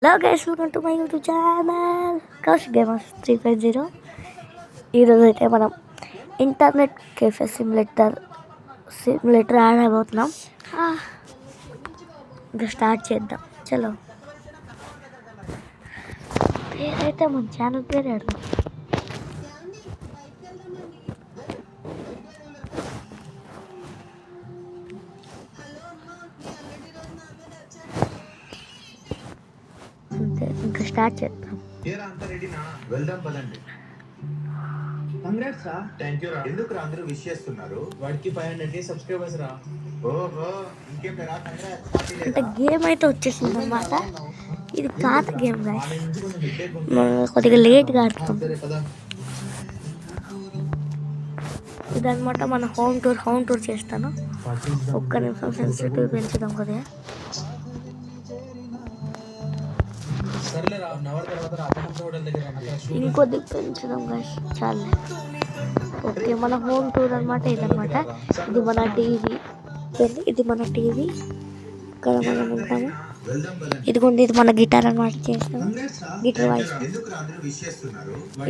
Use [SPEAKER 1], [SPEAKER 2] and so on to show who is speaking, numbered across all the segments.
[SPEAKER 1] Hello guys, welcome to my YouTube channel Kaushik gamers 3.0. ఈరోజు అయితే మనం ఇంటర్నెట్ కెఫే సిమ్యులేటర్ ఆడబోతున్నాం. ఇంకా స్టార్ట్ చేద్దాం. చలో, పేరైతే మన ఛానల్ పేరు ఆడదాం. అంతే, ఇంకా స్టార్ట్ చేద్దాం.
[SPEAKER 2] వెళ్దాం పదండి. కంగ్రాట్స్ రా. థ్యాంక్ యూ రా. ఎందుకు రా అందరూ విష్ చేస్తున్నారు?
[SPEAKER 3] వాడికి 500 సబ్స్క్రైబర్స్ రా.
[SPEAKER 2] ఓహో, ఇంకేం రా. కంగ్రాట్స్.
[SPEAKER 1] అంటే గేమ్ అయితే వచ్చేసింది అన్నమాట. ఇది పాత గేమ్ గైస్, మనం కొద్దిగా లేట్గా ఆడుతాం. ఇదన్నమాట మన హోమ్ టూర్ చేస్తాను. ఒక్క నిమిషం సెన్సిటివ్ పెంచుదాం కొద్దిగా. ఇంకొద్ది పెంచుదాం గైస్, చాలే. ఓకే, మన హోమ్ టూర్ అనమాట ఇదన్నమాట. ఇది మన టీవీ, ఇక్కడ మనం ఉంటాము. ఇదిగోండి, ఇది మన గిటార్ అనమాట. చేస్తాము గిటార్ వాయిస్.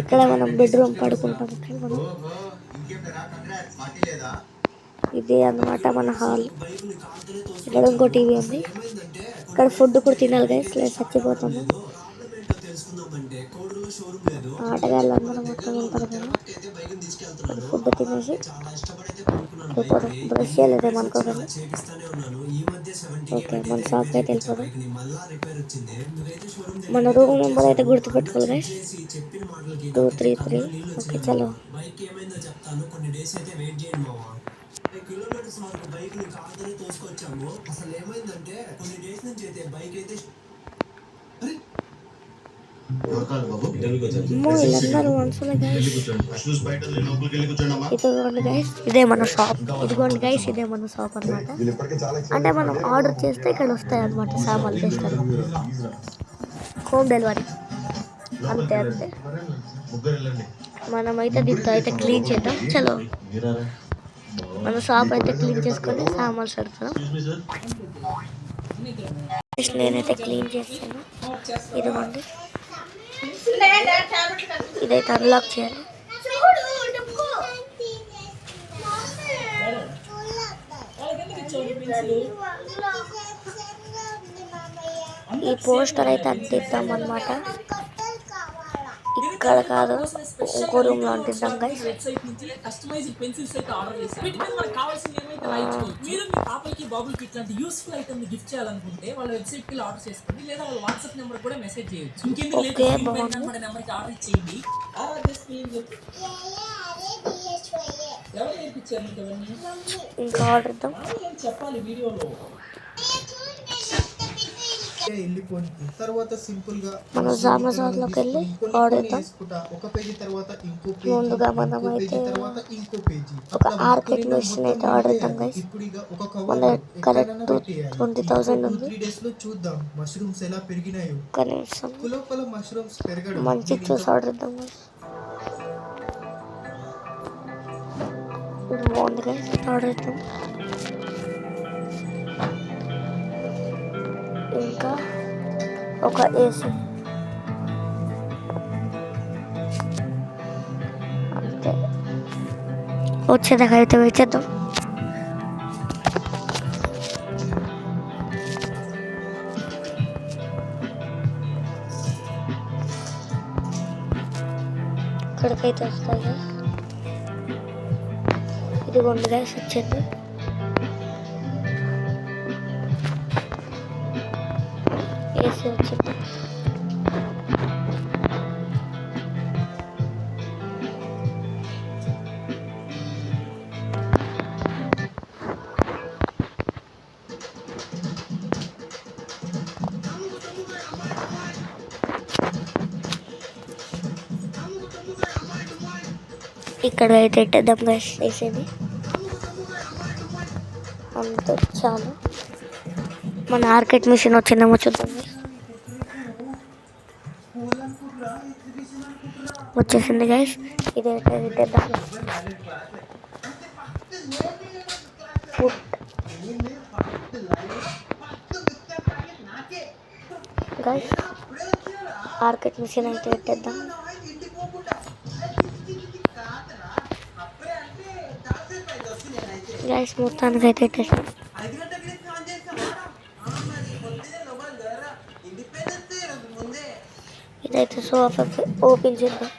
[SPEAKER 1] ఇక్కడ మనం బెడ్రూమ్ పడుకుంటాం. ఇది అన్నమాట మన హాల్. ఇక్కడ ఇంకో టీవీ ఉంది. ఇక్కడ ఫుడ్ కూడా తినాలి గైస్, లేదు చచ్చిపోతాము. ఆటగాళ్ళందరూ మొత్తం ఉంటారు కదా. ఫుడ్ తినేసి వెళ్ళిపోదాం. బ్రష్ చేయలేదేమో అనుకోకండి. ఓకే, మన షాప్కి అయితే వెళ్ళిపోదాం. మన రూమ్ నెంబర్ అయితే గుర్తుపెట్టుకోవాలి గైస్, 233. ఓకే, చలో. వీళ్ళందరూ మనుషులే గైస్. ఇదిగోండి గైస్, ఇదే మన షాప్. ఇదే మన షాప్ అనమాట. అంటే మనం ఆర్డర్ చేస్తే ఇక్కడ వస్తాయి అనమాట సామాన్లు తెస్తారు. హోమ్ డెలివరీ అంతే. మనమైతే దీంతో అయితే క్లీన్ చేద్దాం. చలో, మన షాప్ అయితే క్లీన్ చేసుకొని సామాన్లు పెడతాం. నేనైతే క్లీన్ చేస్తాను. ఇదిగోండి, ఇదైతే అన్లాక్ చేయాలి. ఈ పోస్టర్ అయితే అంటిద్దాం అన్నమాట. ఇక్కడ కాదు, ఇంకో రూమ్ లో అంటిద్దాం గైస్. ఓకే, బాగుంది. ఇంకా ఆర్డర్ ఇద్దాం.
[SPEAKER 3] తర్వాత సింపుల్ గా
[SPEAKER 1] మనం అమెజాన్లోకి వెళ్ళి ఆర్డర్ ఇద్దాం.
[SPEAKER 3] ఒక పేజీ తర్వాత ఇంకో పేజీ,
[SPEAKER 1] ముందుగా మనం అయితే
[SPEAKER 3] తర్వాత ఇంకో పేజీ,
[SPEAKER 1] ఒక ఆర్కిడ్ మెషిన్ అయితే ఆర్డర్ ఇద్దాం గైస్. మన కరెక్ట్ 20,000 ఉంది.
[SPEAKER 3] 3 డేస్ లో చూద్దాం మష్రూమ్స్ ఎలా పెరిగినాయో.
[SPEAKER 1] కనీసం
[SPEAKER 3] లోపల మష్రూమ్స్ పెరగడం
[SPEAKER 1] మంచి చూసి ఆర్డర్ ఇద్దాం గైస్. ఇది బాగుంది గైస్, ఆర్డర్ ఇద్దాం. ఇంకా ఒక ఏసీ అంతే. వచ్చేదాకా అయితే వెయిట్ చేద్దాం. ఇక్కడికైతే వస్తాయి. ఇదిగోండి గైస్, వచ్చేది. ఏసీ వచ్చింది. ఇక్కడ అయితే ఇట్టేద్దాం గైస్ వేసేది. అంతే, చాలు. మన ఆర్కిడ్ మిషన్ వచ్చిందేమో చూద్దాం. వచ్చేసింది గైస్. ఇదైతే ఇట్టేద్దాం. guys. ఆర్కెట్ మిషన్ అయితే పెట్టేద్దాం. గైస్ మొత్తానికి అయితే పెట్టేసాం. ఇదైతే సోఫా ఓపెన్ చేద్దాం.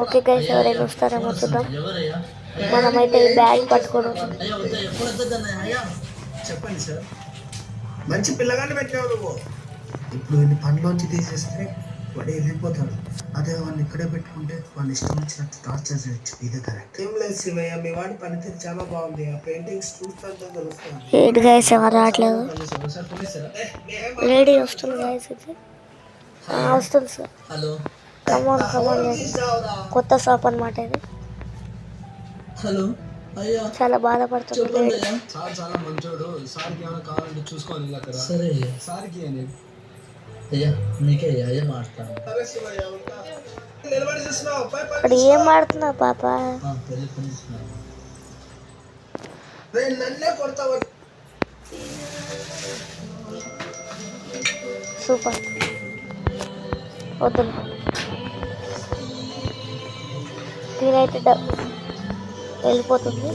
[SPEAKER 1] ఓకే గైస్, ఎవరైనా వస్తారేమో చూద్దాం. మనమైతే ఈ బ్యాగ్ పట్టుకోవడం.
[SPEAKER 4] చెప్పండి సార్. మంచి పిల్లగాన్ని పెట్టావు నువ్వు. ఇప్పుడు వీడిని పనిలోంచి తీసేస్తే వాడు వెళ్ళిపోతాడు. అదే వాడిని ఇక్కడే పెట్టుకుంటే వాడిని ఇష్టం వచ్చినట్టు టార్చర్ చేయొచ్చు. ఇదే కరెక్ట్. ఏం లేదు శివయ్య, మీ వాడి పనితీరు చాలా బాగుంది. ఆ పెయింటింగ్స్ చూస్తుంటే తెలుస్తుంది.
[SPEAKER 1] ఏంటి గైస్ ఎవరు రావట్లేదు? లేడీ వస్తుంది గైస్. ఇది వస్తుంది సార్.
[SPEAKER 4] హలో,
[SPEAKER 1] కమాన్ లేడీ. కొత్త షాప్ అనమాట ఇది.
[SPEAKER 4] హలో అయ్యా,
[SPEAKER 1] చాలా బాధపడుతుంది లేడీ.
[SPEAKER 5] సార్ చాలా మంచోడు. సార్కి ఏమైనా కావాలంటే చూసుకోవాలి ఇలా కదా.
[SPEAKER 4] సరే అయ్యా.
[SPEAKER 5] సార్కి అని
[SPEAKER 4] అయ్యా మీకే అయ్యా మాట్లాడు. సరే శివయ్య, ఉంటా. నిలబడి చూస్తున్నావు.
[SPEAKER 1] ఇక్కడ ఏం ఆడుతున్నావు పాప?
[SPEAKER 4] పెళ్లి కొనిస్తున్నాను. నన్నే కొడతావు.
[SPEAKER 1] సూపర్. వద్దు నేనైతే వెళ్ళిపోతుంది.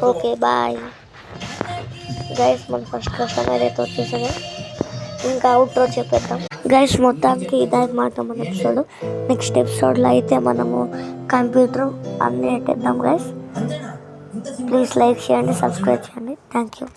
[SPEAKER 1] Okay bye guys. మన ఫస్ట్ కస్టమర్ అయితే వచ్చేసాడు. ఇంకా అవుట్రో చెప్పేద్దాం గైస్. మొత్తానికి ఇదన్నమాట మన ఎపిసోడ్. నెక్స్ట్ ఎపిసోడ్లో అయితే మనము కంప్యూటర్ అన్నీ పెట్టేద్దాం గైస్. ప్లీజ్ లైక్ చేయండి, సబ్స్క్రైబ్ చేయండి. Thank you.